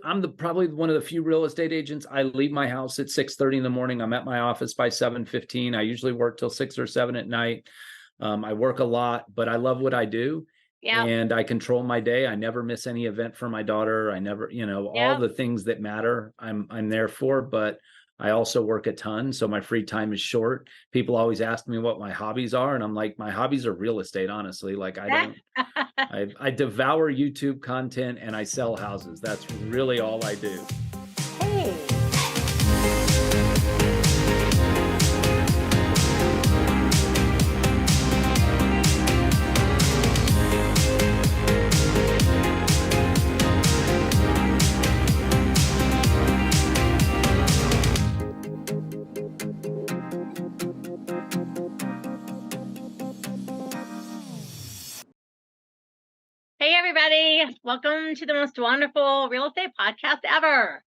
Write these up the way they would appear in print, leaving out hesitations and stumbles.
I'm probably one of the few real estate agents. I leave my house at 6:30 in the morning. I'm at my office by 7:15. I usually work till 6 or 7 at night. I work a lot, but I love what I do. Yeah. And I control my day. I never miss any event for my daughter. I never, all Yeah. the things that matter, I'm there for, but I also work a ton. So my free time is short. People always ask me what my hobbies are. And I'm like, my hobbies are real estate, honestly. Like I devour YouTube content and I sell houses. That's really all I do. Hey. Hey, everybody. Welcome to the most wonderful real estate podcast ever.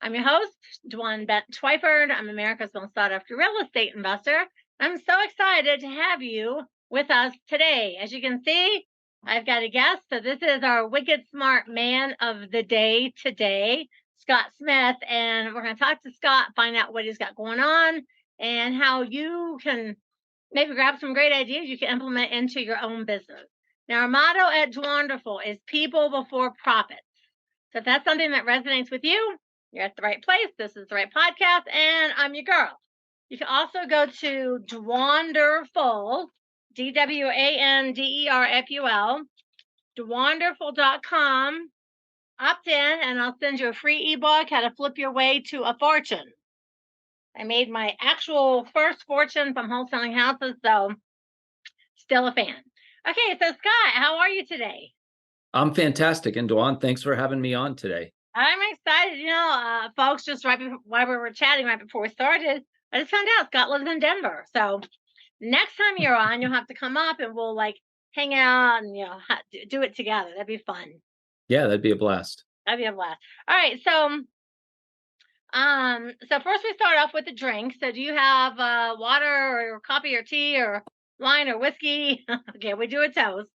I'm your host, Dwan Twyford. I'm America's most sought after real estate investor. I'm so excited to have you with us today. As you can see, I've got a guest. So this is our wicked smart man of the day today, Scott Smith. And we're going to talk to Scott, find out what he's got going on and how you can maybe grab some great ideas you can implement into your own business. Now, our motto at Dwanderful is people before profits. So if that's something that resonates with you, you're at the right place. This is the right podcast, and I'm your girl. You can also go to Dwanderful, Dwanderful, Dwanderful.com, opt in, and I'll send you a free ebook, How to Flip Your Way to a Fortune. I made my actual first fortune from wholesaling houses, so still a fan. Okay, so Scott, how are you today? I'm fantastic. And Dwan, thanks for having me on today. I'm excited. Folks, just right before, while we were chatting right before we started, I just found out Scott lives in Denver. So next time you're on, you'll have to come up and we'll hang out and do it together. That'd be fun. Yeah, that'd be a blast. That'd be a blast. All right, so first we start off with a drink. So do you have water or coffee or tea or wine or whiskey? Okay, we do a toast.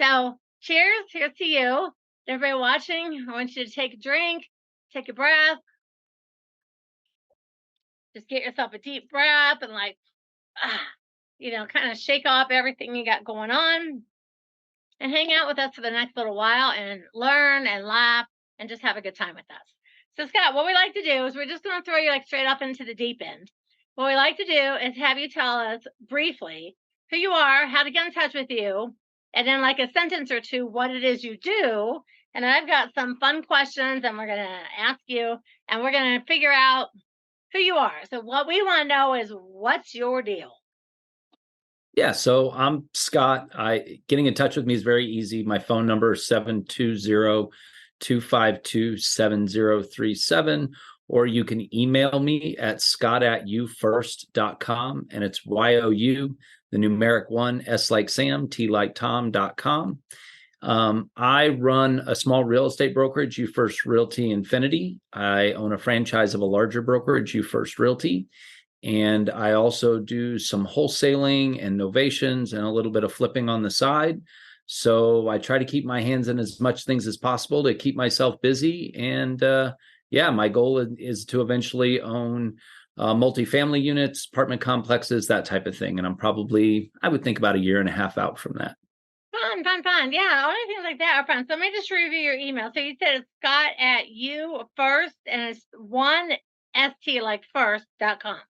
So cheers to you. Everybody watching, I want you to take a drink, take a breath. Just get yourself a deep breath and kind of shake off everything you got going on and hang out with us for the next little while and learn and laugh and just have a good time with us. So Scott, what we like to do is we're just going to throw you straight up into the deep end. What we like to do is have you tell us briefly who you are, how to get in touch with you, and then a sentence or two, what it is you do. And I've got some fun questions and we're going to ask you and we're going to figure out who you are. So what we want to know is what's your deal? Yeah, so I'm Scott. Getting in touch with me is very easy. My phone number is 720-252-7037, or you can email me at scott@youfirst.com, and it's YOU, the numeric 1, S like Sam, T like Tom.com. I run a small real estate brokerage, You First Realty Infinity. I own a franchise of a larger brokerage, You First Realty. And I also do some wholesaling and novations and a little bit of flipping on the side. So I try to keep my hands in as much things as possible to keep myself busy. And my goal is to eventually own multifamily units, apartment complexes, that type of thing. And I would think about a year and a half out from that. Fun. Yeah, only things like that are fun. So let me just review your email. So you said it's Scott@youfirst, and it's 1ST like first.com.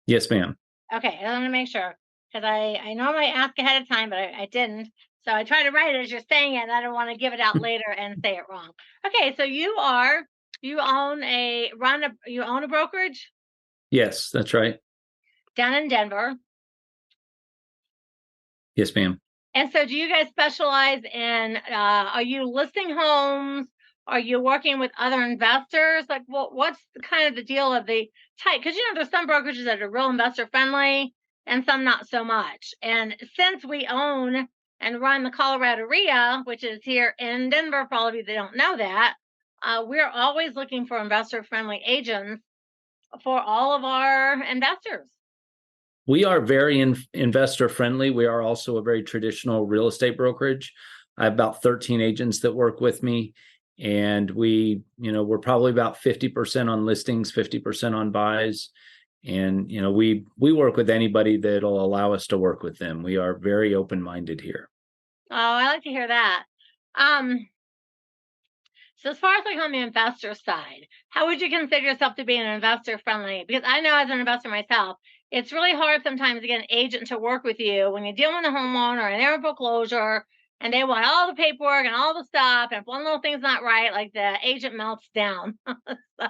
Yes, ma'am. Okay, I want to make sure because I normally ask ahead of time, but I didn't. So I try to write it as you're saying it, and I don't want to give it out later and say it wrong. Okay, so you own a brokerage? Yes, that's right. Down in Denver. Yes, ma'am. And so do you guys specialize in, are you listing homes? Are you working with other investors? What's the deal of the type? Because, there's some brokerages that are real investor friendly and some not so much. And since we own and run the Colorado RIA, which is here in Denver, for all of you that don't know that, we're always looking for investor friendly agents for all of our investors. We are very investor friendly. We are also a very traditional real estate brokerage. I have about 13 agents that work with me. And we're probably about 50% on listings, 50% on buys. And, we work with anybody that'll allow us to work with them. We are very open-minded here. Oh, I like to hear that. Um, so as far as like on the investor side, how would you consider yourself to be an investor friendly? Because I know as an investor myself, it's really hard sometimes to get an agent to work with you when you're dealing with a homeowner and they're in foreclosure and they want all the paperwork and all the stuff. And if one little thing's not right, like the agent melts down. So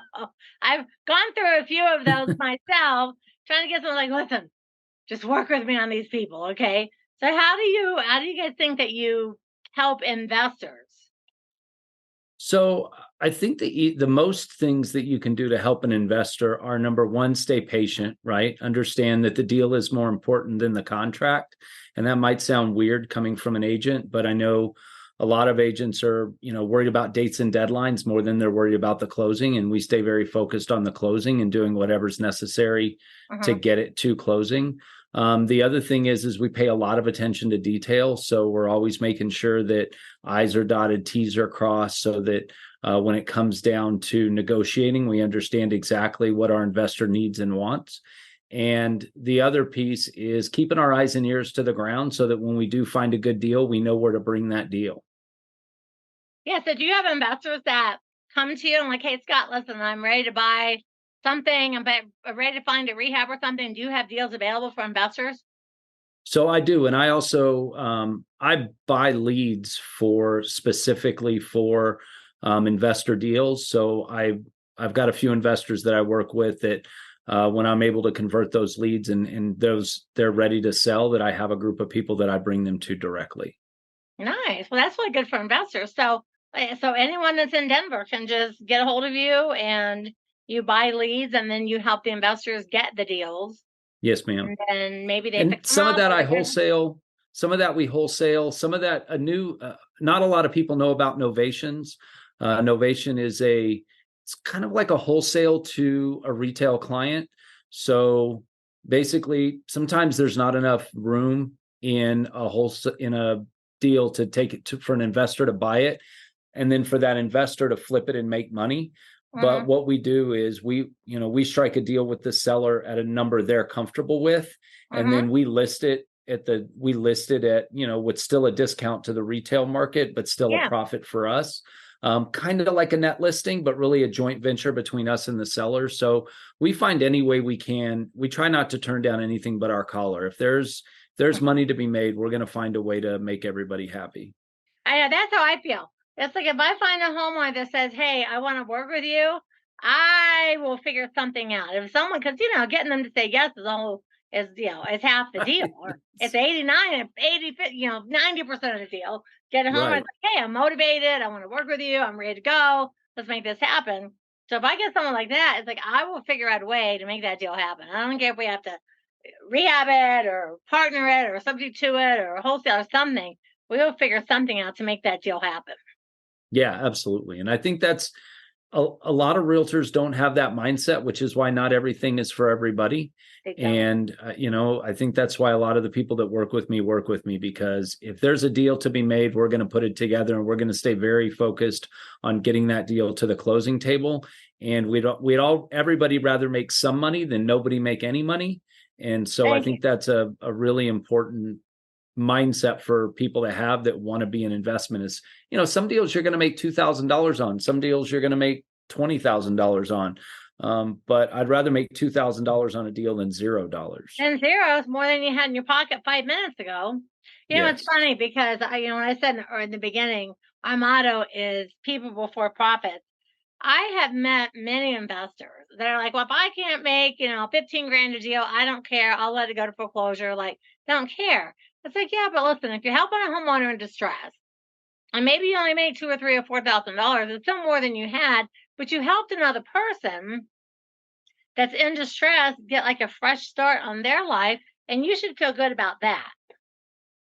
I've gone through a few of those myself, trying to get someone like, listen, just work with me on these people, okay? So how do you guys think that you help investors? So I think the most things that you can do to help an investor are, number one, stay patient, right? Understand that the deal is more important than the contract. And that might sound weird coming from an agent, but I know a lot of agents are, worried about dates and deadlines more than they're worried about the closing. And we stay very focused on the closing and doing whatever's necessary to get it to closing. The other thing is we pay a lot of attention to detail. So we're always making sure that I's are dotted, T's are crossed, so that when it comes down to negotiating, we understand exactly what our investor needs and wants. And the other piece is keeping our eyes and ears to the ground so that when we do find a good deal, we know where to bring that deal. Yeah. So do you have investors that come to you and like, hey, Scott, listen, I'm ready to buy something. I'm ready to find a rehab or something. Do you have deals available for investors? So I do, and I also I buy leads specifically for investor deals. So I've got a few investors that I work with that when I'm able to convert those leads and they're ready to sell, that I have a group of people that I bring them to directly. Nice. Well, that's really good for investors. So anyone that's in Denver can just get a hold of you and you buy leads and then you help the investors get the deals. Yes, ma'am. And then maybe they And pick them some of up that or I they get wholesale, some of that we wholesale, some of that not a lot of people know about Novations. Novation it's kind of like a wholesale to a retail client. So basically, sometimes there's not enough room in a deal to take it for an investor to buy it, and then for that investor to flip it and make money. But what we do is we strike a deal with the seller at a number they're comfortable with, and then we list it at what's still a discount to the retail market, but still a profit for us. Kind of like a net listing, but really a joint venture between us and the seller. So we find any way we can. We try not to turn down anything but our collar. If there's money to be made, we're going to find a way to make everybody happy. I know that's how I feel. It's like if I find a homeowner that says, "Hey, I want to work with you," I will figure something out. If someone, because getting them to say yes is half the deal, or it's 89, 80, 90% of the deal. Get a homeowner Right. like, "Hey, I'm motivated. I want to work with you. I'm ready to go. Let's make this happen." So if I get someone like that, it's like I will figure out a way to make that deal happen. I don't care if we have to rehab it or partner it or subject to it or wholesale or something. We'll figure something out to make that deal happen. Yeah, absolutely. And I think that's a lot of realtors don't have that mindset, which is why not everything is for everybody. And, I think that's why a lot of the people that work with me because if there's a deal to be made, we're going to put it together and we're going to stay very focused on getting that deal to the closing table. And everybody rather make some money than nobody make any money. And so I think that's a really important mindset for people to have that want to be an investment is, some deals you're going to make $2,000 on, some deals you're going to make $20,000 on. But I'd rather make $2,000 on a deal than $0. And zero is more than you had in your pocket 5 minutes ago. It's funny because when I said in the beginning, our motto is people before profits. I have met many investors that are like, well, if I can't make, 15 grand a deal, I don't care. I'll let it go to foreclosure. Like, don't care. It's like, yeah, but listen, if you're helping a homeowner in distress, and maybe you only made $2,000 or $3,000 or $4,000, it's still more than you had, but you helped another person that's in distress get like a fresh start on their life, and you should feel good about that.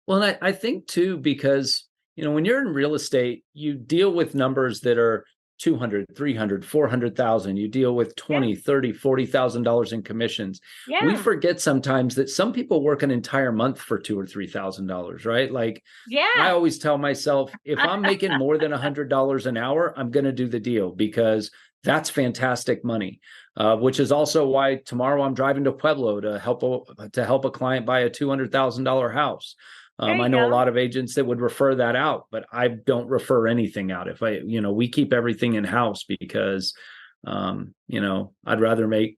Well, I think too, because when you're in real estate, you deal with numbers that are 200, 300, 400,000. You deal with Yeah. 20, 30, $40,000 in commissions. We Yeah. forget sometimes that some people work an entire month for $2,000 or $3,000, right? Like I Yeah. always tell myself, if I'm making more than $100 an hour, I'm going to do the deal because that's fantastic money. Which is also why tomorrow I'm driving to Pueblo to help a client buy a $200,000 house. There I you know a go. lot of agents that would refer that out, but I don't refer anything out. If we keep everything in house because, I'd rather make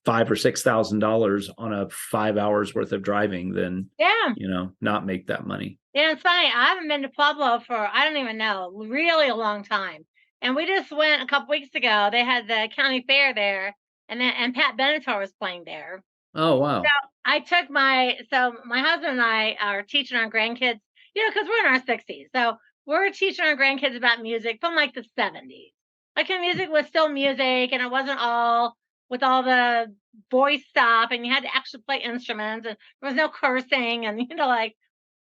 $5,000 or $6,000 on a 5 hours worth of driving than, Yeah. not make that money. Yeah, it's funny. I haven't been to Pueblo for, I don't even know, really a long time. And we just went a couple weeks ago. They had the county fair there, and Pat Benatar was playing there. Oh, So wow. I took my husband and I are teaching our grandkids, because we're in our 60s. So we're teaching our grandkids about music from like the 70s. Like the music was still music and it wasn't all with all the voice stuff, and you had to actually play instruments, and there was no cursing, and like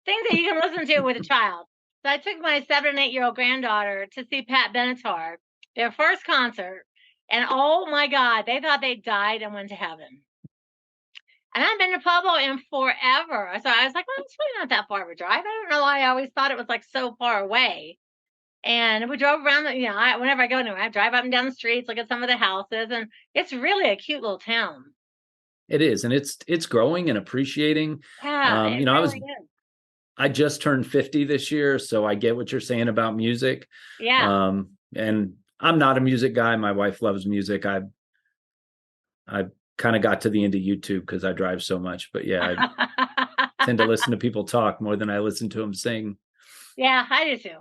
things that you can listen to with a child. So I took my 7 and 8-year-old granddaughter to see Pat Benatar, their first concert, and oh my God, they thought they died and went to heaven. And I've been to Pueblo in forever. So I was like, well, it's really not that far of a drive. I don't know why I always thought it was like so far away. And we drove around, whenever I go anywhere, I drive up and down the streets, look at some of the houses, and it's really a cute little town. It is, and it's growing and appreciating. Yeah, it really is. I just turned 50 this year, so I get what you're saying about music. Yeah. And I'm not a music guy. My wife loves music. I kind of got to the end of YouTube because I drive so much. But yeah, I tend to listen to people talk more than I listen to them sing. Yeah, I do too.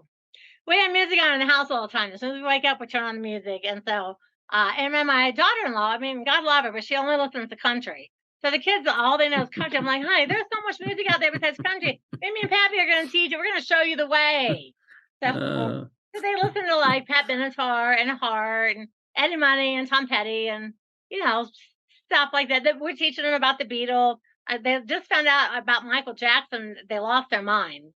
We have music on in the house all the time. As soon as we wake up, we turn on the music. And so, and then my daughter-in-law, I mean, God love her, but she only listens to country. So the kids, all they know is country. I'm like, honey, there's so much music out there besides country. Me and Pappy are going to teach you. We're going to show you the way. So they listen to like Pat Benatar and Hart and Eddie Money and Tom Petty and, stuff like that. That we're teaching them about the Beatles. They just found out about Michael Jackson. They lost their mind.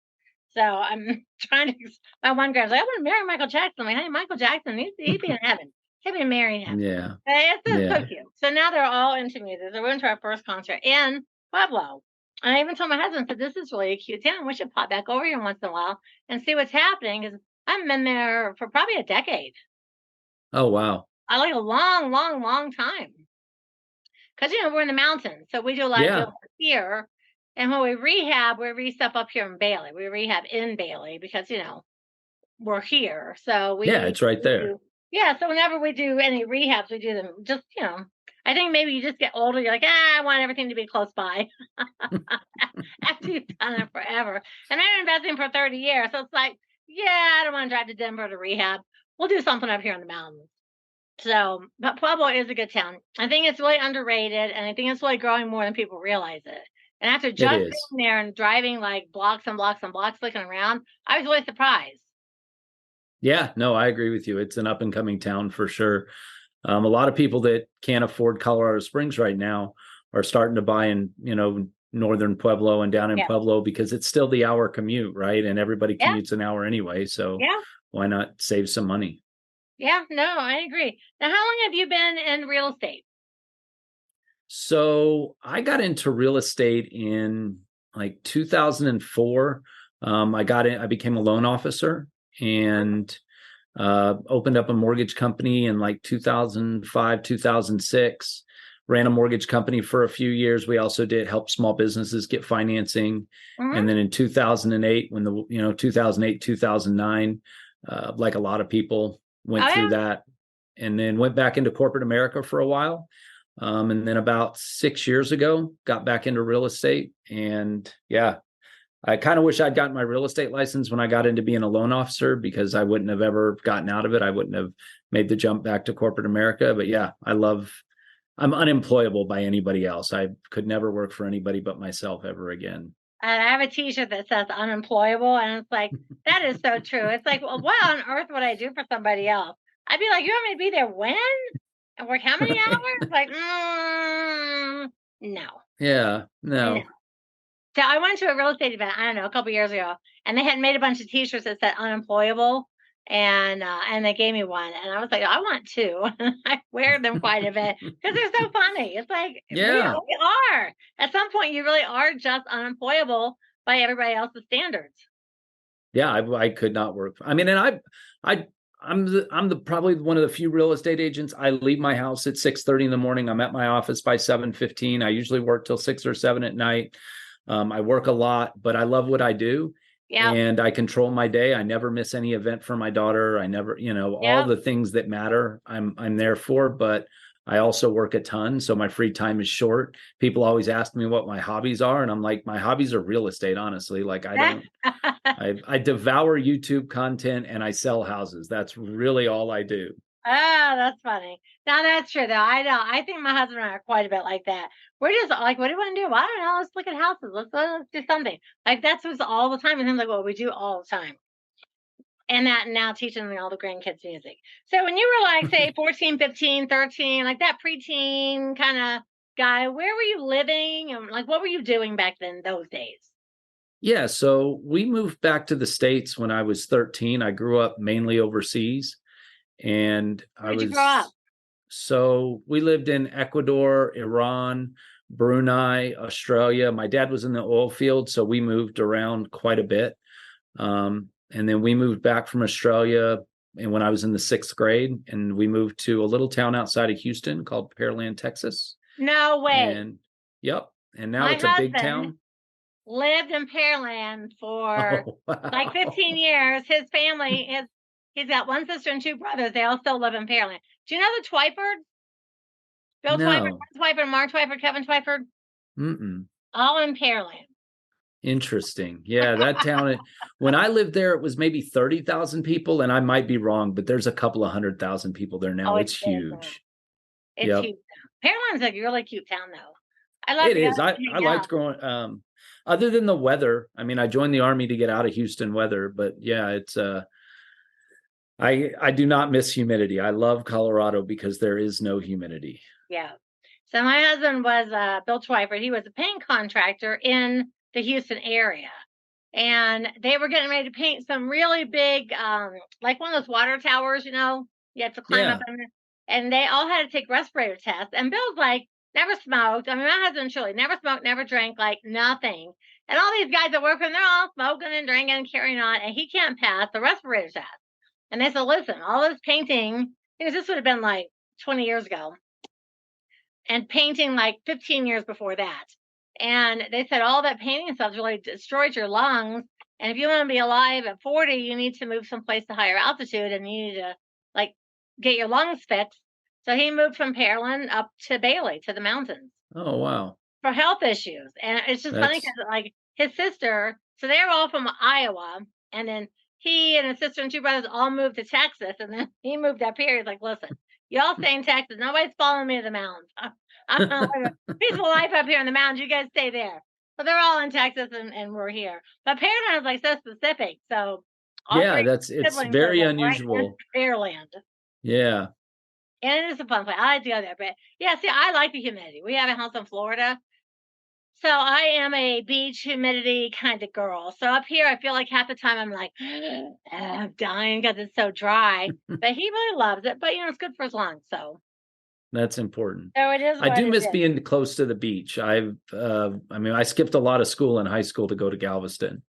So I'm trying to. My one girl's like, I want to marry Michael Jackson. I'm like, hey, Michael Jackson, he'd be in heaven. He'd be marrying him. Yeah. It's so cute. So now they're all into music. So we went to our first concert in Pueblo. And I even told my husband, said, this is really a cute town. We should pop back over here once in a while and see what's happening. Because I haven't been there for probably a decade. Oh, wow. I like a long, long, long time. Because, we're in the mountains. So we do a lot of deals here. And when we re-stuff up here in Bailey. We rehab in Bailey because, we're here. So it's right there. So whenever we do any rehabs, we do them just, I think maybe you just get older. You're like, I want everything to be close by. After you've done it forever. And I've been investing for 30 years. So it's like, I don't want to drive to Denver to rehab. We'll do something up here in the mountains. So, but Pueblo is a good town. I think it's really underrated, and I think it's really growing more than people realize it. And after just being there and driving like blocks and blocks and blocks looking around, I was really surprised. Yeah, no, I agree with you. It's an up and coming town for sure. A lot of people that can't afford Colorado Springs right now are starting to buy in, northern Pueblo and down in Pueblo because it's still the hour commute, right? And everybody commutes an hour anyway. So why not save some money? Yeah, no, I agree. Now, how long have you been in real estate? So I got into real estate in like 2004. I became a loan officer and opened up a mortgage company in like 2005, 2006. Ran a mortgage company for a few years. We also did help small businesses get financing. Mm-hmm. And then in 2008, when 2008, 2009, like a lot of people went through that, and then went back into corporate America for a while. And then about 6 years ago, got back into real estate. And I kind of wish I'd gotten my real estate license when I got into being a loan officer, because I wouldn't have ever gotten out of it. I wouldn't have made the jump back to corporate America. But I'm unemployable by anybody else. I could never work for anybody but myself ever again. And I have a t-shirt that says unemployable. And it's like, that is so true. It's like, well, what on earth would I do for somebody else? I'd be like, you want me to be there when? And work how many hours? Like, no. Yeah, no. So I went to a real estate event, I don't know, a couple years ago, and they had made a bunch of t-shirts that said unemployable. and they gave me one, and I was like, I want two. I wear them quite a bit because they're so funny. It's like we Yeah. are at some point you really are just unemployable by everybody else's standards. Yeah, I could not work. I mean, and I'm the probably one of the few real estate agents. I leave my house at 6:30 in the morning. I'm at my office by 7:15. I usually work till 6 or 7 at night. I work a lot, but I love what I do. Yep. And I control my day. I never miss any event for my daughter. I never, all Yep. the things that matter, I'm there for, but I also work a ton. So my free time is short. People always ask me what my hobbies are. And I'm like, my hobbies are real estate, honestly. Like I devour YouTube content and I sell houses. That's really all I do. Oh, that's funny. Now that's true though. I know. I think my husband and I are quite a bit like that. We're just like, what do you want to do? I don't know. Let's look at houses. Let's do something. Like that's what's all the time. And him like, well, we do all the time. And that now teaching all the grandkids music. So when you were like, say 14, 15, 13, like that preteen kind of guy, where were you living? And like, what were you doing back then, those days? Yeah. So we moved back to the States when I was 13. I grew up mainly overseas. And Where did you grow up? So we lived in Ecuador, Iran, Brunei, Australia. My dad was in the oil field, so we moved around quite a bit. And then we moved back from Australia and when I was in the 6th grade, and we moved to a little town outside of Houston called Pearland, Texas. No way. And yep. And now My it's a big town. Lived in Pearland for like 15 years. His family is he's got one sister and 2 brothers. They all still live in Pearland. Do you know the Twyfords? Bill Twyford, Twyford, Mark Twyford, Kevin Twyford? All in Pearland. Interesting. Yeah, that town, when I lived there, it was maybe 30,000 people, and I might be wrong, but there's a couple of 100,000 people there now. It's huge. It's huge. Pearland's a really cute town, though. I love it. It is. I liked growing. Other than the weather, I mean, I joined the Army to get out of Houston weather, but yeah, it's I do not miss humidity. I love Colorado because there is no humidity. Yeah. So my husband was Bill Twyford. He was a paint contractor in the Houston area. And they were getting ready to paint some really big, like one of those water towers, you have to climb up in there. And they all had to take respirator tests. And Bill's like, never smoked. I mean, my husband truly never smoked, never drank, like nothing. And all these guys that work with him, they're all smoking and drinking and carrying on. And he can't pass the respirator test. And they said, listen, all this painting, because this would have been like 20 years ago. And painting like 15 years before that. And they said all that painting stuff really destroyed your lungs. And if you want to be alive at 40, you need to move someplace to higher altitude and you need to like get your lungs fixed. So he moved from Pearland up to Bailey, to the mountains. Oh, wow. For health issues. And it's just funny because like his sister, so they were all from Iowa. And then he and his sister and 2 brothers all moved to Texas. And then he moved up here. He's like, listen, y'all stay in Texas. Nobody's following me to the mountains. I'm living a peaceful life up here in the mountains. You guys stay there. So they're all in Texas and we're here. But Pearland is like so specific. So it's very unusual. Right Pearland. Yeah. And it is a fun place. I like to go there. But yeah, see, I like the humidity. We have a house in Florida. So I am a beach humidity kind of girl. So up here, I feel like half the time I'm like, I'm dying because it's so dry. But he really loves it. But, it's good for his lungs. So that's important. So it is. I do miss being close to the beach. I skipped a lot of school in high school to go to Galveston.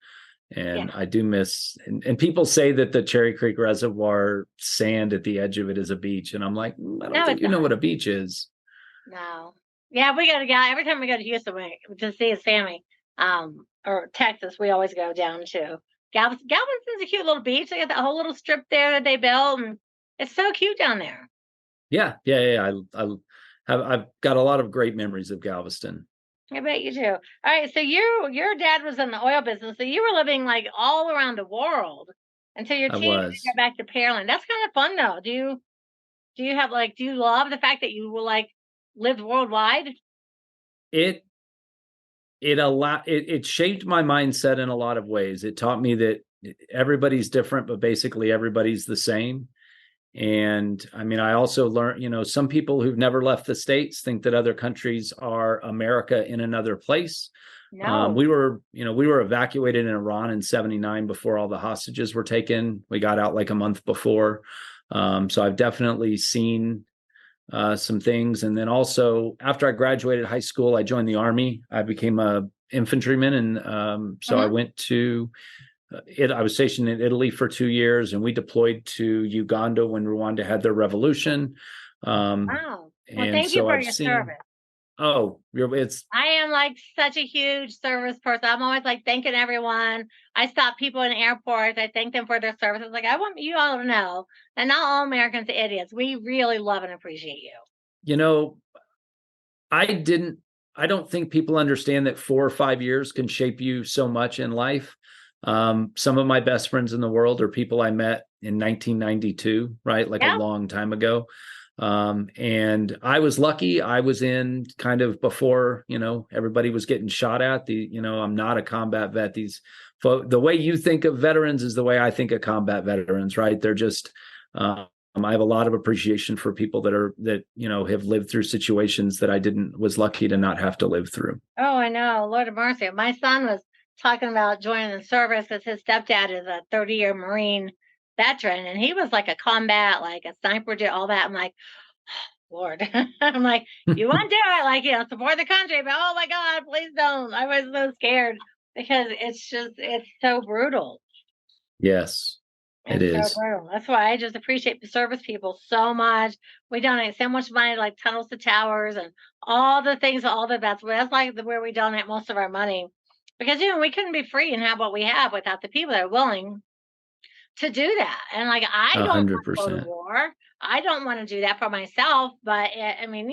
And I do miss, and people say that the Cherry Creek Reservoir sand at the edge of it is a beach. And I'm like, I don't think you know what a beach is. No. Yeah, we got to go. Every time we go to Houston to see his family, or Texas, we always go down to Galveston. Galveston's a cute little beach. They got that whole little strip there that they built, and it's so cute down there. Yeah. I've got a lot of great memories of Galveston. I bet you do. All right, so your dad was in the oil business, so you were living like all around the world until your teens got back to Pearland. That's kind of fun, though. Do you love the fact that you will like lived worldwide? It shaped my mindset in a lot of ways. It taught me that everybody's different, but basically everybody's the same. And I mean, I also learned, some people who've never left the States think that other countries are America in another place. No. We were evacuated in Iran in '79 before all the hostages were taken. We got out like a month before. So I've definitely seen some things. And then also after I graduated high school, I joined the Army. I became a infantryman. And so I Mhm. went to I was stationed in Italy for 2 years, and we deployed to Uganda when Rwanda had their revolution. Um, Wow. Well, and thank you so for I've your seen, service. it's I am like such a huge service person. I'm always like thanking everyone. I stop people in airports. I thank them for their services. Like I want you all to know that not all Americans are idiots. We really love and appreciate you. you know, I didn't, I don't think people understand that 4 or 5 years can shape you so much in life. Some of my best friends in the world are people I met in 1992, right? Like a Yeah. long time ago. And I was lucky. I was in kind of before, everybody was getting shot at. I'm not a combat vet. The way you think of veterans is the way I think of combat veterans, right? They're just, I have a lot of appreciation for people that have lived through situations that I didn't was lucky to not have to live through. Oh, I know. Lord of mercy. My son was talking about joining the service because his stepdad is a 30-year Marine veteran, and he was like a combat, like a sniper, did all that. I'm like, Lord, I'm like, you want to do it, like, support the country, but oh my God, please don't. I was so scared because it's so brutal. Yes, it It's so is. brutal. That's why I just appreciate the service people so much. We donate so much money to like tunnels to towers and all the things, all the vets. That's like where we donate most of our money because we couldn't be free and have what we have without the people that are willing to do that. And like I a don't hundred want to go to percent. war. I don't want to do that for myself. But I mean,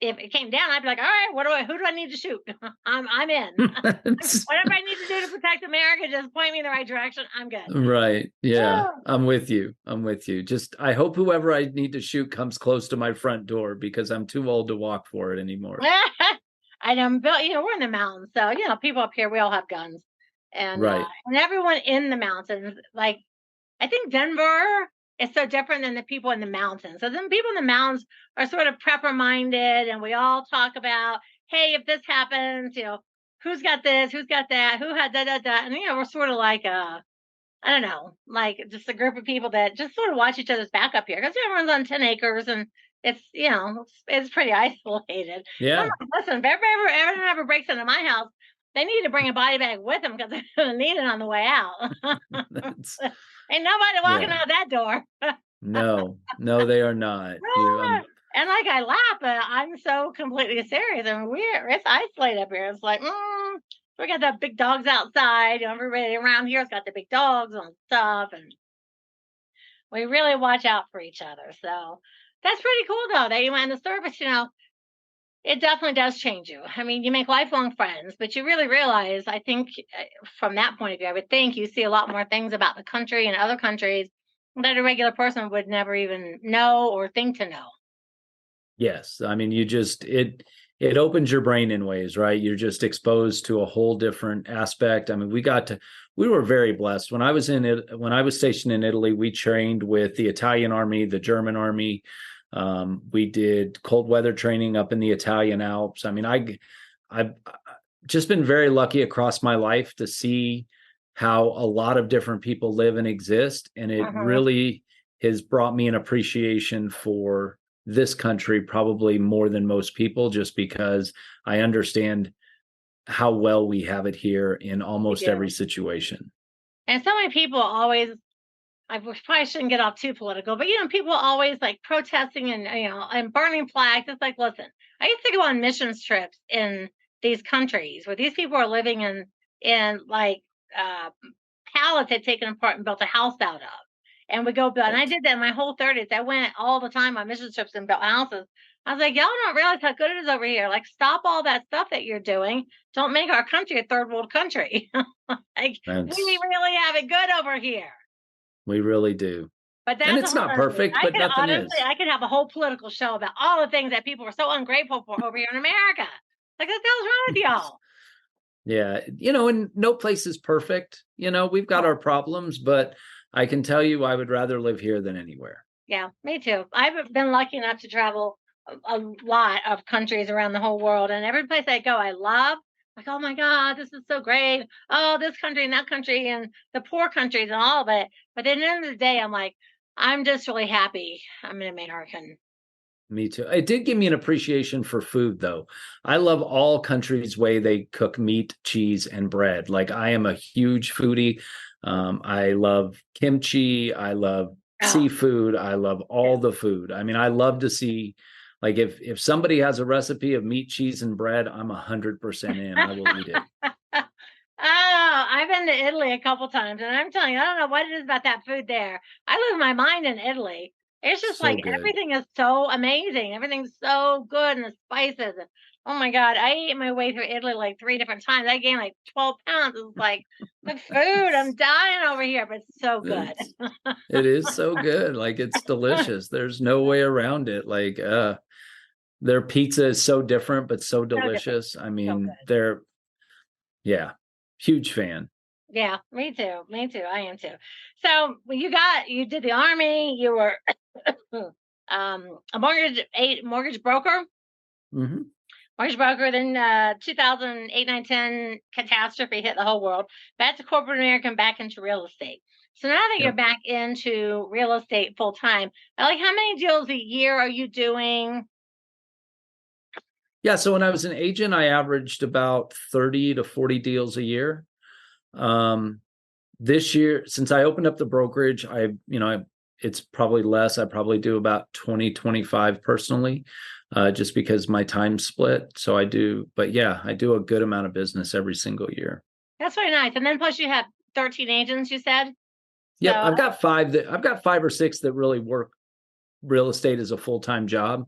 if it came down, I'd be like, all right, who do I need to shoot? I'm in. Whatever I need to do to protect America, just point me in the right direction. I'm good. Right. Yeah. Oh. I'm with you. I'm with you. Just, I hope whoever I need to shoot comes close to my front door because I'm too old to walk for it anymore. I know, but we're in the mountains, so people up here, we all have guns, Right. and everyone in the mountains, like I think Denver is so different than the people in the mountains. So then people in the mountains are sort of prepper minded, and we all talk about, hey, if this happens, who's got this, who's got that, who had da da da, and we're sort of like I don't know, like just a group of people that just sort of watch each other's back up here because everyone's on 10 acres and it's, it's pretty isolated. So I'm Yeah. like, listen, if everyone ever breaks into my house, they need to bring a body bag with them because they're going to need it on the way out. That's, Ain't nobody walking yeah. out that door. No, no, they are not. And like I laugh, but I'm so completely serious. I mean, it's isolated up here. It's like, we got the big dogs outside. Everybody around here's got the big dogs and stuff, and we really watch out for each other. So that's pretty cool, though. That you went in the service. It definitely does change you. I mean, you make lifelong friends, but you really realize. I think from that point of view, I would think you see a lot more things about the country and other countries that a regular person would never even know or think to know. Yes. I mean, it opens your brain in ways, right? You're just exposed to a whole different aspect. I mean, we were very blessed. When I was stationed in Italy, we trained with the Italian army, the German army. We did cold weather training up in the Italian Alps. I mean, I've just been very lucky across my life to see how a lot of different people live and exist. And it Mhm. really has brought me an appreciation for this country probably more than most people, just because I understand how well we have it here in We almost every do. situation. And so many people always, probably shouldn't get off too political, but people always like protesting and and burning flags. It's like, listen, I used to go on missions trips in these countries where these people are living in like uh, pallets they'd taken apart and built a house out of. And we go build, and I Right. did that my whole 30s. I went all the time on mission trips and built houses. I was like, y'all don't realize how good it is over here. Like, stop all that stuff that you're doing. Don't make our country a third world country. Like, we That's really have it good over here. We really do. But And that's a it's whole not other thing. perfect, but nothing is. I could have a whole political show about all the things that people are so ungrateful for over here in America. Like, what the hell's wrong with y'all? Yeah, and no place is perfect. We've got our problems, but I can tell you I would rather live here than anywhere. Yeah, me too. I've been lucky enough to travel a lot of countries around the whole world, and every place I go, I love. Like, oh my God, this is so great. Oh, this country and that country and the poor countries and all of it. But at the end of the day, I'm like, I'm just really happy I'm an American. Me too. It did give me an appreciation for food, though. I love all countries' way they cook meat, cheese, and bread. Like I am a huge foodie. I love kimchi. I love Oh, seafood. I love all the food. I mean, I love to see, like, if somebody has a recipe of meat, cheese, and bread, I'm 100% in. I will eat it. Oh, I've been to Italy a couple times, and I'm telling you, I don't know what it is about that food there. I lose my mind in Italy. It's just So like good. everything is so amazing. Everything's so good, and the spices. And, oh my God, I ate my way through Italy like 3 different times. I gained like 12 pounds. It's like the food. I'm dying over here, but it's so good. It's it is so good. Like it's delicious. There's no way around it. Like their pizza is so different, but so So different. delicious. I So mean, good. they're, yeah, huge fan. Yeah, me too. Me too. I am too. So when you did the army, you were a mortgage broker. Hmm. Mortgage broker, then 2008, 9, 10 catastrophe hit the whole world. Back to corporate America, back into real estate. So now that you're Yep. back into real estate full time, I like how many deals a year are you doing? Yeah. So when I was an agent, I averaged about 30 to 40 deals a year. Um, this year, since I opened up the brokerage, it's probably less. I probably do about 20, 25 personally, just because my time split. So I do, but yeah, I do a good amount of business every single year. That's very nice. And then plus you have 13 agents, you said. Yep. So I've got 5 or 6 that really work real estate as a full-time job.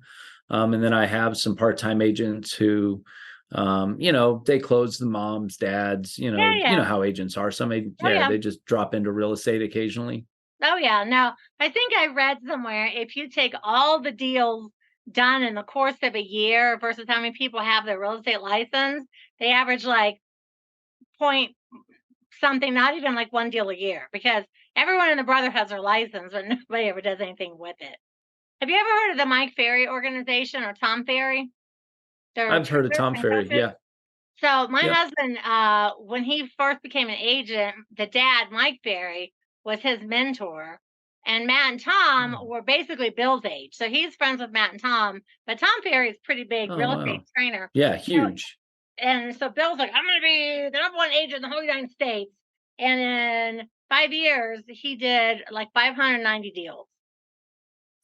And then I have some part-time agents who, they close the moms, dads, yeah, you know yeah. how agents are. Oh yeah. They just drop into real estate occasionally. Oh yeah. Now I think I read somewhere if you take all the deals done in the course of a year versus how many people have their real estate license, they average like point something, not even like one deal a year, because everyone in the brother has their license, but nobody ever does anything with it. Have you ever heard of the Mike Ferry organization or Tom Ferry? They're I've heard of trainers Tom and Ferry. coaches. Yeah. So my Yep. husband, when he first became an agent, the dad, Mike Ferry, was his mentor. And Matt and Tom Oh, were basically Bill's age. So he's friends with Matt and Tom, but Tom Ferry is pretty big oh real estate wow. trainer. Yeah, So huge. and so Bill's like, I'm gonna be the number one agent in the whole United States. And in 5 years, he did like 590 deals.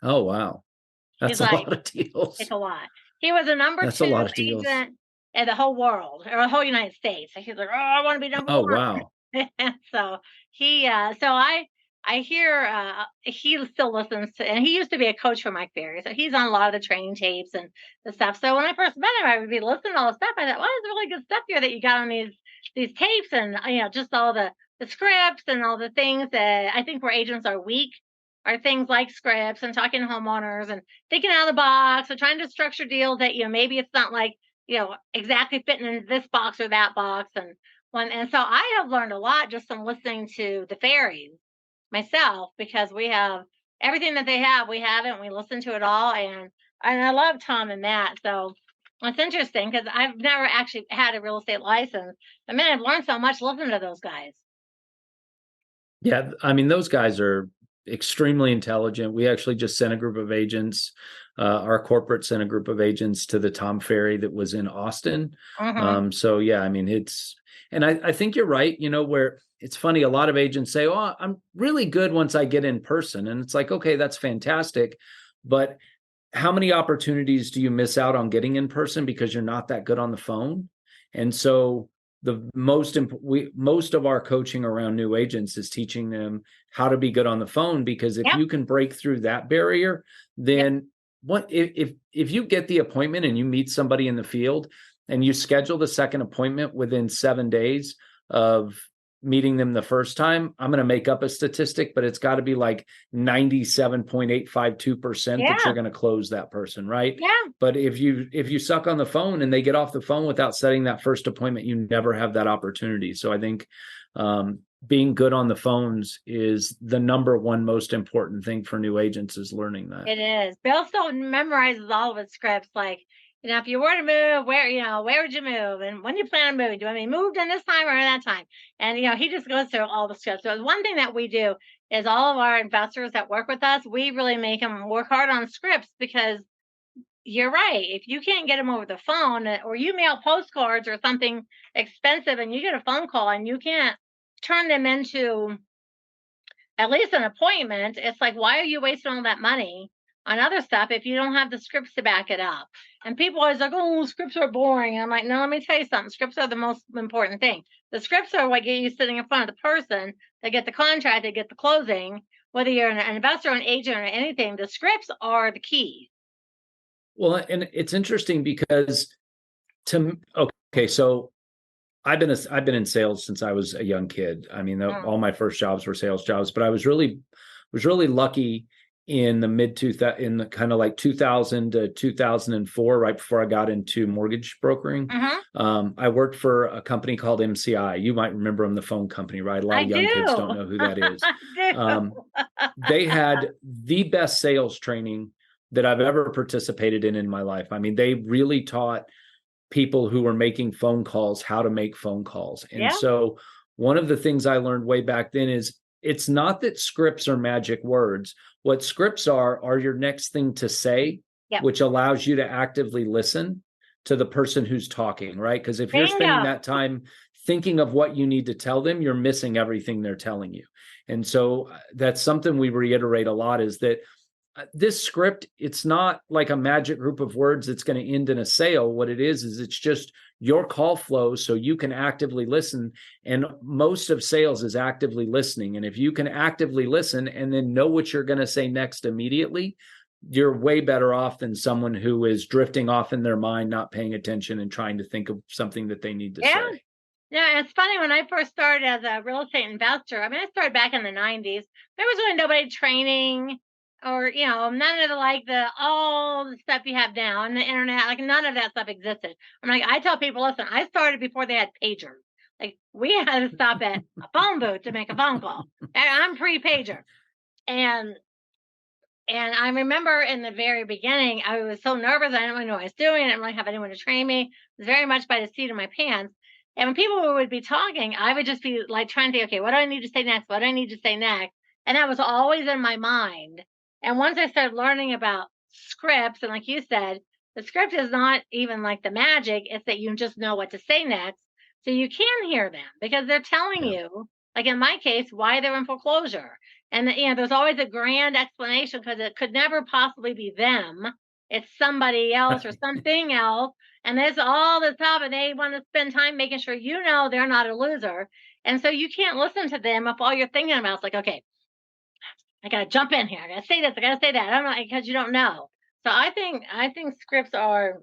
Oh wow. He's That's a like, lot of it's deals. a lot. He was a number That's a two lot of deals. agent in the whole world or the whole United States. And he's like, oh, I want to be number Oh one. wow. So I hear he still listens to, and he used to be a coach for Mike Berry, so he's on a lot of the training tapes and the stuff. So when I first met him, I would be listening to all the stuff. I thought, well, there's really good stuff here that you got on these tapes, and just all the scripts and all the things that I think where agents are weak are things like scripts and talking to homeowners and thinking out of the box and trying to structure deals that maybe it's not like exactly fitting in this box or that box. And so I have learned a lot just from listening to the fairies myself, because we have everything that they have, we have it, and we listen to it all. And I love Tom and Matt. So it's interesting because I've never actually had a real estate license. I mean, I've learned so much listening to those guys. Yeah, I mean, those guys are extremely intelligent. We actually just sent a group of agents, our corporate sent a group of agents to the Tom Ferry that was in Austin. Hmm. So yeah, I mean, and I think you're right, where it's funny, a lot of agents say, oh, I'm really good once I get in person. And it's like, okay, that's fantastic. But how many opportunities do you miss out on getting in person because you're not that good on the phone? And so most of our coaching around new agents is teaching them how to be good on the phone, because if Yep. you can break through that barrier, Yep. then what if you get the appointment and you meet somebody in the field and you schedule the second appointment within 7 days of meeting them the first time, I'm going to make up a statistic, but it's got to be like 97.852% that you're Yeah. going to close that person, right? Yeah. But if you suck on the phone and they get off the phone without setting that first appointment, you never have that opportunity. So I think being good on the phones is the number one most important thing for new agents, is learning that. It is. Bill still memorizes all of his scripts. Like if you were to move, where would you move? And when do you plan on moving? Do you want me moved in this time or that time? And, he just goes through all the stuff. So one thing that we do is all of our investors that work with us, we really make them work hard on scripts, because you're right. If you can't get them over the phone, or you mail postcards or something expensive and you get a phone call and you can't turn them into at least an appointment, it's like, why are you wasting all that money on other stuff if you don't have the scripts to back it up? And people always like, oh, scripts are boring. And I'm like, no, let me tell you something. Scripts are the most important thing. The scripts are what get you sitting in front of the person. They get the contract, they get the closing. Whether you're an investor, an agent, or anything, the scripts are the key. Well, and it's interesting because okay, so I've been in sales since I was a young kid. I mean, all my first jobs were sales jobs, but I was really lucky in the in the kind of like 2000 to 2004, right before I got into mortgage brokering. I worked for a company called MCI. You might remember them, the phone company, right? A lot of young kids don't know who that is. They had the best sales training that I've ever participated in my life. I mean, they really taught people who were making phone calls how to make phone calls. And so one of the things I learned way back then is it's not that scripts are magic words. What scripts are your next thing to say, which allows you to actively listen to the person who's talking, right? Because if you're spending that time thinking of what you need to tell them, you're missing everything they're telling you. And so that's something we reiterate a lot, is that this script, it's not like a magic group of words that's going to end in a sale. What it is it's just your call flow so you can actively listen. And most of sales is actively listening. And if you can actively listen and then know what you're going to say next immediately, you're way better off than someone who is drifting off in their mind, not paying attention and trying to think of something that they need to say. Yeah, it's funny, when I first started as a real estate investor, I mean, I started back in the 90s. There was really nobody training, or none of all the stuff you have now on the internet. Like, none of that stuff existed. I'm like, I tell people, listen, I started before they had pagers. Like, we had to stop at a phone booth to make a phone call. And I'm pre-pager. And I remember in the very beginning, I was so nervous. I didn't really know what I was doing. I didn't really have anyone to train me. It was very much by the seat of my pants. And when people would be talking, I would just be like trying to think, okay, what do I need to say next? What do I need to say next? And that was always in my mind. And once I started learning about scripts, and like you said, the script is not even like the magic. It's that you just know what to say next. So you can hear them because they're telling you, like in my case, why they're in foreclosure. And there's always a grand explanation, because it could never possibly be them. It's somebody else or something else. And there's all this stuff, and they want to spend time making sure they're not a loser. And so you can't listen to them if all you're thinking about is like, okay, I gotta jump in here. I gotta say this. I gotta say that. I don't know, because you don't know. So I think scripts are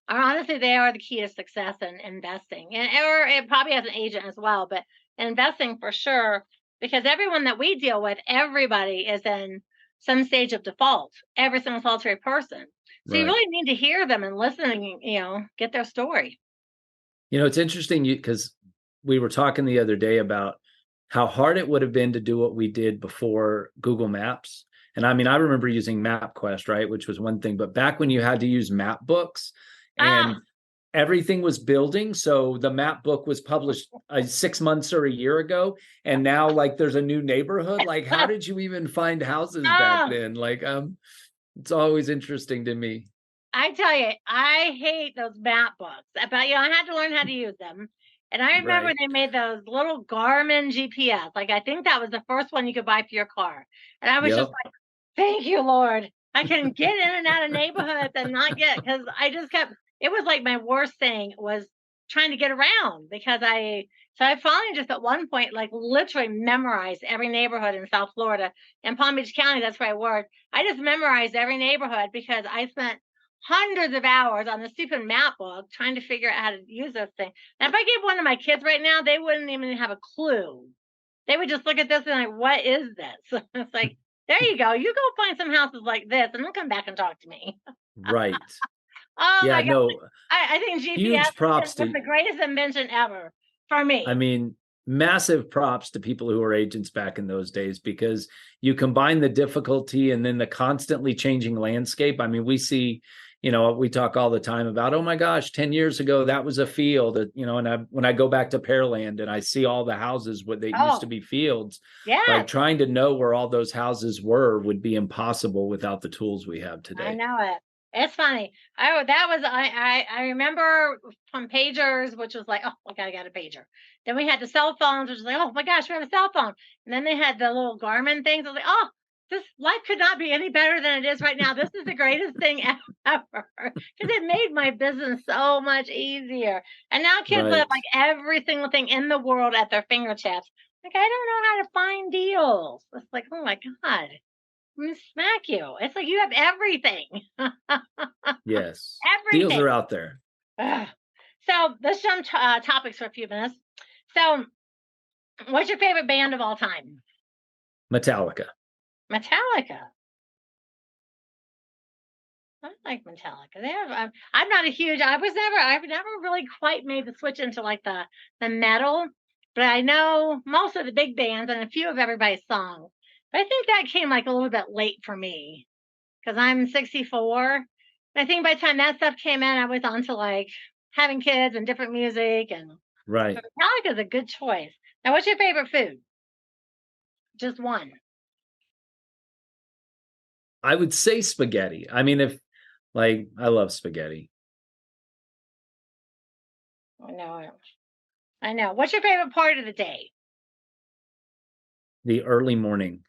honestly, they are the key to success in investing, or it probably as an agent as well, but investing for sure, because everyone that we deal with, everybody is in some stage of default. Every single solitary person. So you really need to hear them and listen and get their story. It's interesting because we were talking the other day about how hard it would have been to do what we did before Google Maps. And I mean, I remember using MapQuest, right, which was one thing, but back when you had to use map books and everything was building. So the map book was published 6 months or a year ago. And now like there's a new neighborhood. Like, how did you even find houses back then? Like, it's always interesting to me. I tell you, I hate those map books, but I had to learn how to use them. And I remember they made those little Garmin GPS. Like, I think that was the first one you could buy for your car. And I was just like, thank you, Lord. I can get in and out of neighborhoods and not because I just it was like my worst thing was trying to get around, because I finally just at one point, like, literally memorized every neighborhood in South Florida. In Palm Beach County, that's where I worked. I just memorized every neighborhood because I spent hundreds of hours on the stupid map book trying to figure out how to use this thing. And if I gave one of my kids right now, they wouldn't even have a clue. They would just look at this and like, what is this? It's like, there you go. You go find some houses like this and then come back and talk to me. Right. Oh my God. No. I think GPS huge props was the greatest invention ever for me. I mean, massive props to people who were agents back in those days, because you combine the difficulty and then the constantly changing landscape. I mean, we see, we talk all the time about, oh my gosh, 10 years ago, that was a field, and when I go back to Pearland and I see all the houses, what they used to be fields, yeah, like trying to know where all those houses were would be impossible without the tools we have I today. know it. It's funny. I remember from pagers, which was like, oh my God, I got a pager. Then we had the cell phones, which was like, oh my gosh, we have a cell phone. And then they had the little Garmin things. I was like, oh, this life could not be any better than it is right now. This is the greatest thing ever because it made my business so much easier. And now kids have like every single thing in the world at their fingertips. Like, I don't know how to find deals. It's like, oh my God. I'm gonna smack you. It's like you have everything. Yes. Deals Everything. are out there. Ugh. So let's jump topics for a few minutes. So, what's your favorite band of all time? Metallica. Metallica. I like Metallica. They have. I'm not a huge. I've never really quite made the switch into like the metal, but I know most of the big bands and a few of everybody's songs. But I think that came like a little bit late for me because I'm 64. I think by the time that stuff came in, I was on to like having kids and different music, and Right. Metallica is a good choice. Now, what's your favorite food? Just one. I would say spaghetti. I mean, I love spaghetti. I know it. I know. What's your favorite part of the day? The early morning.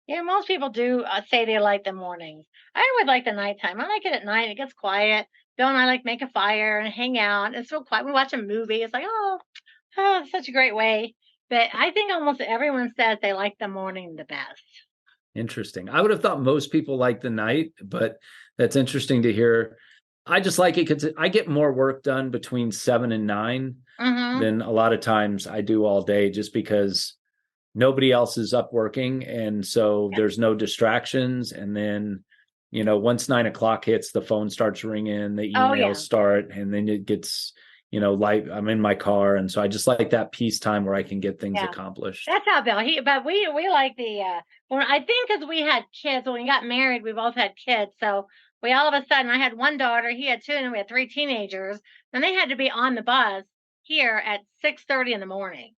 Yeah, most people do say they like the mornings. I would like the nighttime. I like it at night. It gets quiet. Bill and I like make a fire and hang out. It's so quiet. We watch a movie. It's like, oh, it's such a great way. But I think almost everyone says they like the morning the best. Interesting. I would have thought most people like the night, but that's interesting to hear. I just like it because I get more work done between 7 and 9 than a lot of times I do all day, just because nobody else is up working. And so there's no distractions. And then, once 9 o'clock hits, the phone starts ringing, the emails start, and then it gets, light. I'm in my car. And so I just like that peace time where I can get things accomplished. That's how Bill. But we like the when I think because we had kids when we got married, we both had kids. So we all of a sudden I had one daughter, he had two, and we had three teenagers. And they had to be on the bus here at 6:30 in the morning.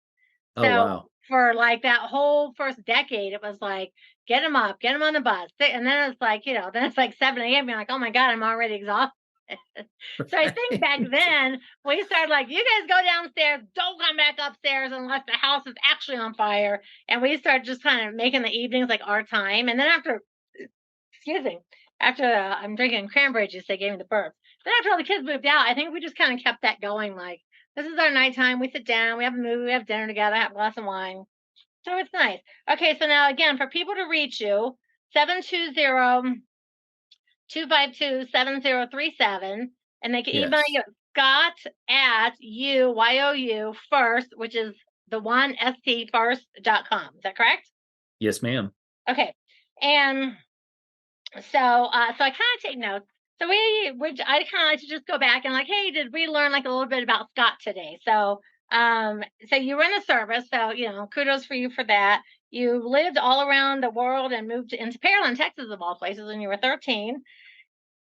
So wow. For like that whole first decade, it was like get them up, get them on the bus, and then it's like then it's like 7 a.m. You're like, oh my God, I'm already exhausted. So I think back then we started like, you guys go downstairs, don't come back upstairs unless the house is actually on fire. And we started just kind of making the evenings like our time. And then after I'm drinking cranberry juice, they gave me the burp. Then after all the kids moved out, I think we just kind of kept that going. Like, this is our nighttime. We sit down, we have a movie, we have dinner together, have a glass of wine. So it's nice. Okay, so now again, for people to reach you, 720-252-7037, and they can email you Scott at UYOU first, which is the one stfirst.com. Is that correct? Yes, ma'am. Okay. And so I kind of take notes. So I kind of like to just go back and like, hey, did we learn like a little bit about Scott today? So so you run a service, so kudos for you for that. You lived all around the world and moved into Pearland, Texas, of all places, when you were 13.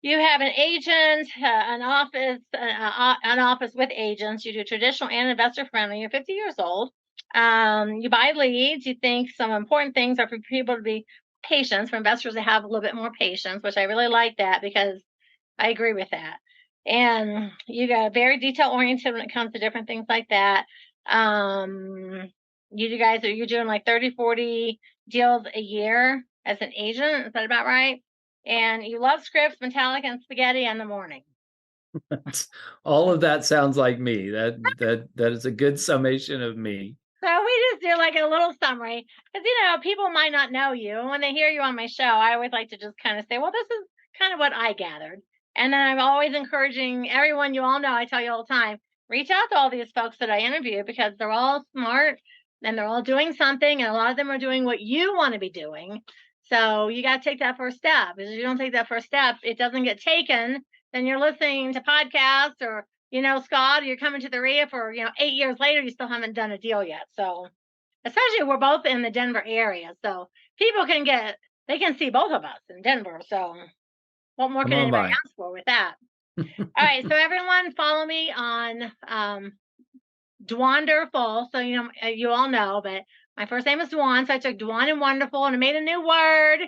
You have an agent, an office with agents. You do traditional and investor friendly. You're 50 years old. You buy leads. You think some important things are for people to be patient, for investors to have a little bit more patience, which I really like that because I agree with that. And you got very detail oriented when it comes to different things like that. You're doing like 30, 40 deals a year as an agent. Is that about right? And you love scripts, Metallica, and spaghetti in the morning. All of that sounds like me. That is a good summation of me. So we just do like a little summary because, people might not know you. And when they hear you on my show, I always like to just kind of say, well, this is kind of what I gathered. And then I'm always encouraging everyone, you all know, I tell you all the time, reach out to all these folks that I interview because they're all smart and they're all doing something. And a lot of them are doing what you want to be doing. So you got to take that first step. Because if you don't take that first step, it doesn't get taken. Then you're listening to podcasts or, Scott, you're coming to the RIF or, 8 years later, you still haven't done a deal yet. So especially we're both in the Denver area. So people can get They can see both of us in Denver. So what more Come can on anybody by. ask for with that? All right. So everyone follow me on Dwanderful. So, you all know, but my first name is Dwan. So I took Dwan and Wonderful and I made a new word,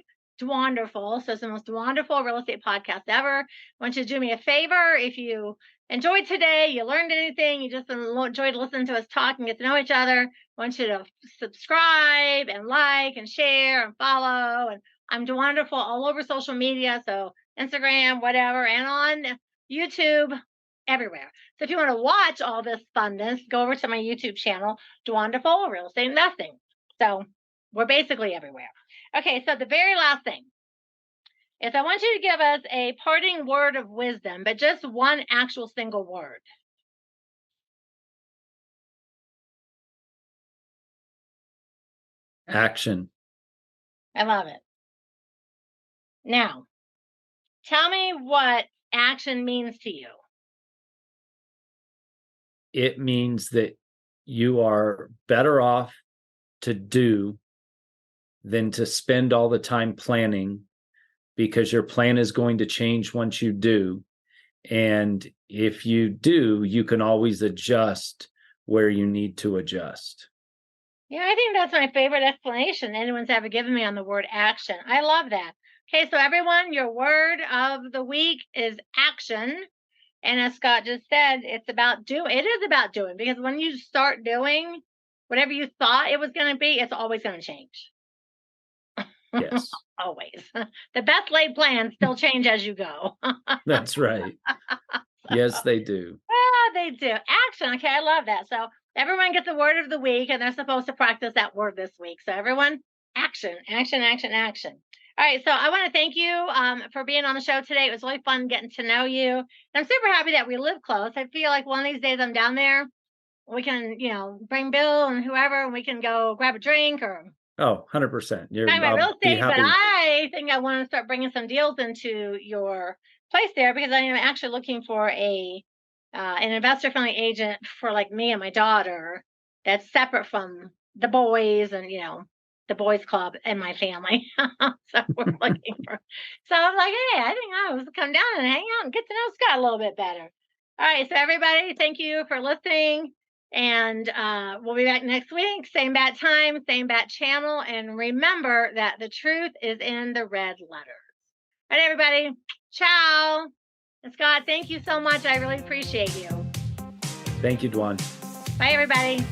Dwanderful. So it's the most wonderful real estate podcast ever. I want you to do me a favor. If you enjoyed today, you learned anything, you just enjoyed listening to us talk and get to know each other, I want you to subscribe and like and share and follow. And I'm Dwanderful all over social media. So Instagram, whatever, and on YouTube, everywhere. So if you want to watch all this funness, go over to my YouTube channel, Dwanderful Real Estate Investing. So we're basically everywhere. Okay, so the very last thing is I want you to give us a parting word of wisdom, but just one actual single word. Action. I love it. Now, tell me what action means to you. It means that you are better off to do than to spend all the time planning, because your plan is going to change once you do. And if you do, you can always adjust where you need to adjust. Yeah, I think that's my favorite explanation anyone's ever given me on the word action. I love that. Okay, so everyone, your word of the week is action. And as Scott just said, it's about doing. It is about doing, because when you start doing whatever you thought it was going to be, it's always going to change. Yes. Always. The best laid plans still change as you go. That's right. Yes, they do. They do. Action. Okay, I love that. So everyone gets a word of the week, and they're supposed to practice that word this week. So everyone, action, action, action, action. All right, so I want to thank you for being on the show today. It was really fun getting to know you. And I'm super happy that we live close. I feel like one of these days I'm down there, we can, bring Bill and whoever, and we can go grab a drink or 100%. talk about real estate. But happy. I think I want to start bringing some deals into your place there, because I am actually looking for an investor-friendly agent for like me and my daughter that's separate from the boys and, the boys club and my family. So we're looking for, so I'm like, hey, I think I was come down and hang out and get to know Scott a little bit better. All right. So everybody, thank you for listening. And we'll be back next week. Same bat time, same bat channel. And remember that the truth is in the red letters. All right, everybody. Ciao. And Scott, thank you so much. I really appreciate you. Thank you, Dwan. Bye, everybody.